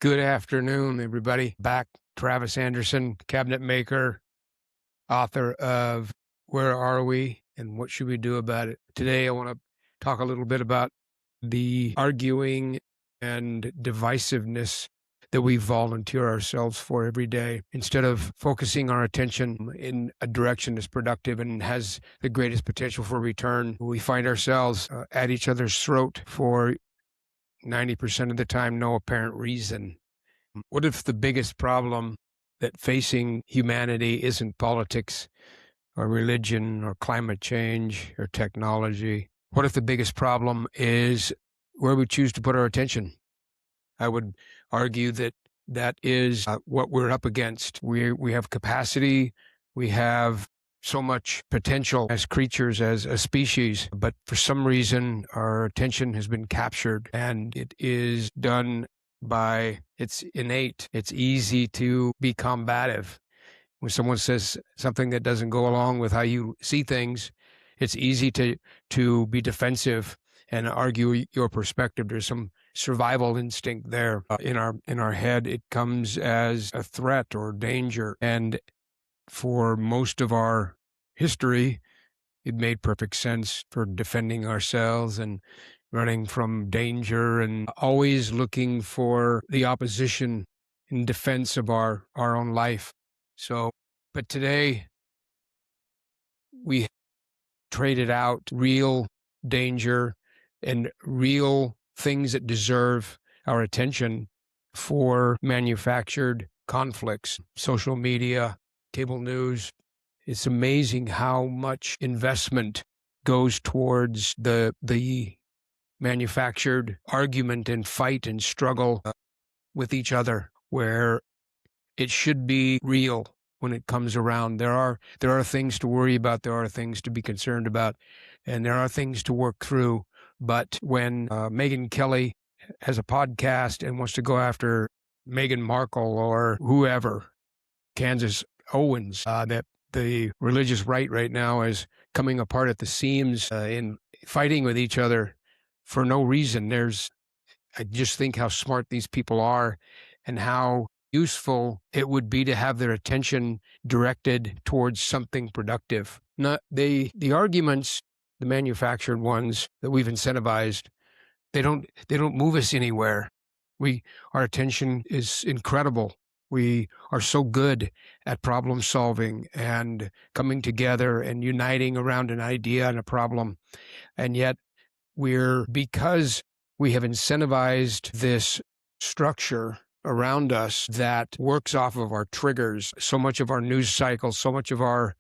Good afternoon, everybody. Back, Travis Anderson, cabinet maker, author of Where Are We and What Should We Do About It? Today, I want to talk a little bit about the arguing and divisiveness that we volunteer ourselves for every day. Instead of focusing our attention in a direction that's productive and has the greatest potential for return, we find ourselves at each other's throat for 90% of the time, no apparent reason. What if the biggest problem that facing humanity isn't politics or religion or climate change or technology? What if the biggest problem is where we choose to put our attention? I would argue that that is what we're up against. We have capacity, we have so much potential as creatures, as a species, but for some reason our attention has been captured, and it is done by, it's innate. It's easy to be combative. When someone says something that doesn't go along with how you see things, it's easy to be defensive and argue your perspective. There's some survival instinct there in our head. It comes as a threat or danger, and for most of our history, it made perfect sense for defending ourselves and running from danger and always looking for the opposition in defense of our own life. But today we traded out real danger and real things that deserve our attention for manufactured conflicts, social media, cable news. It's amazing how much investment goes towards the manufactured argument and fight and struggle with each other, where it should be real when it comes around. There are things to worry about, there are things to be concerned about, and there are things to work through. But when Megyn Kelly has a podcast and wants to go after Meghan Markle or whoever, Candace Owens, that the religious right now is coming apart at the seams in fighting with each other for no reason. I just think how smart these people are and how useful it would be to have their attention directed towards something productive. Not the arguments, the manufactured ones that we've incentivized, they don't move us anywhere. Our attention is incredible. We are so good at problem solving and coming together and uniting around an idea and a problem. And yet because we have incentivized this structure around us that works off of our triggers, so much of our news cycle, so much of our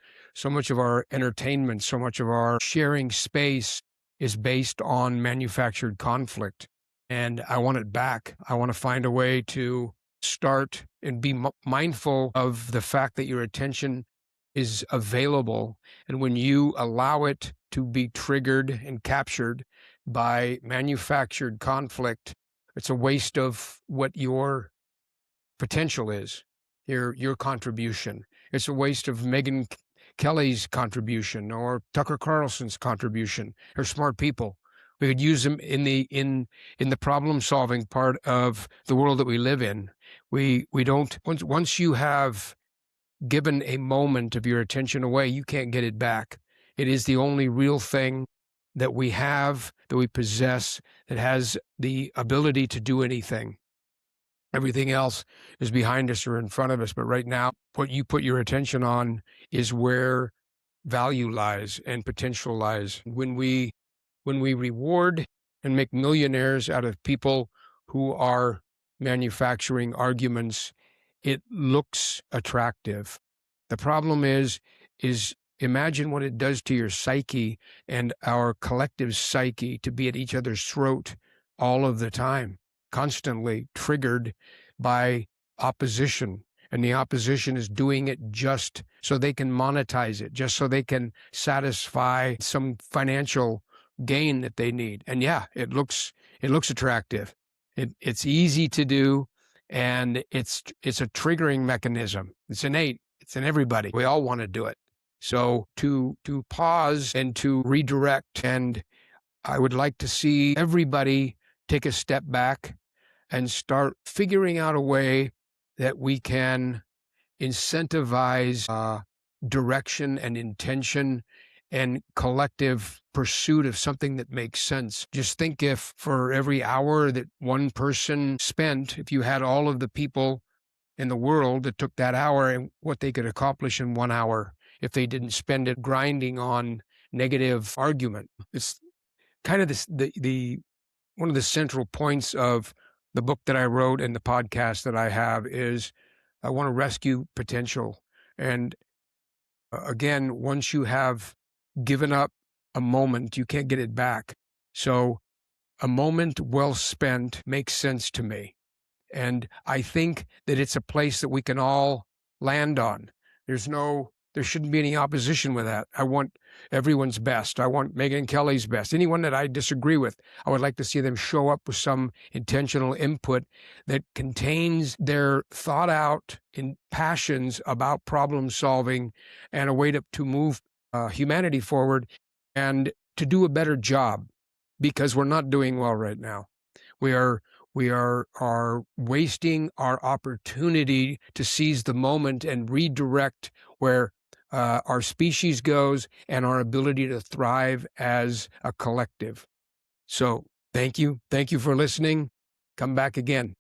entertainment, so much of our sharing space is based on manufactured conflict. And I want it back. I want to find a way to start and be mindful of the fact that your attention is available. And when you allow it to be triggered and captured by manufactured conflict, it's a waste of what your potential is, your contribution. It's a waste of Megyn Kelly's contribution or Tucker Carlson's contribution. They're smart people. We could use them in the problem solving part of the world that we live in. We don't, once you have given a moment of your attention away, you can't get it back. It is the only real thing that we have, that we possess, that has the ability to do anything. Everything else is behind us or in front of us. But right now, what you put your attention on is where value lies and potential lies. When we reward and make millionaires out of people who are manufacturing arguments, it looks attractive. The problem is imagine what it does to your psyche and our collective psyche to be at each other's throat all of the time, constantly triggered by opposition. And the opposition is doing it just so they can monetize it, just so they can satisfy some financial gain that they need. And yeah, it looks attractive. It's easy to do, and it's a triggering mechanism. It's innate. It's in everybody. We all want to do it. So to pause and to redirect, and I would like to see everybody take a step back and start figuring out a way that we can incentivize direction and intention and collective pursuit of something that makes sense. Just think, if for every hour that one person spent, if you had all of the people in the world that took that hour and what they could accomplish in 1 hour if they didn't spend it grinding on negative argument. It's kind of the one of the central points of the book that I wrote and the podcast that I have is I want to rescue potential. And again, once you have given up a moment, you can't get it back. So a moment well spent makes sense to me. And I think that it's a place that we can all land on. There shouldn't be any opposition with that. I want everyone's best. I want Megyn Kelly's best. Anyone that I disagree with, I would like to see them show up with some intentional input that contains their thought out in passions about problem solving and a way to move humanity forward and to do a better job, because we're not doing well right now. We are wasting our opportunity to seize the moment and redirect where our species goes and our ability to thrive as a collective. So thank you. Thank you for listening. Come back again.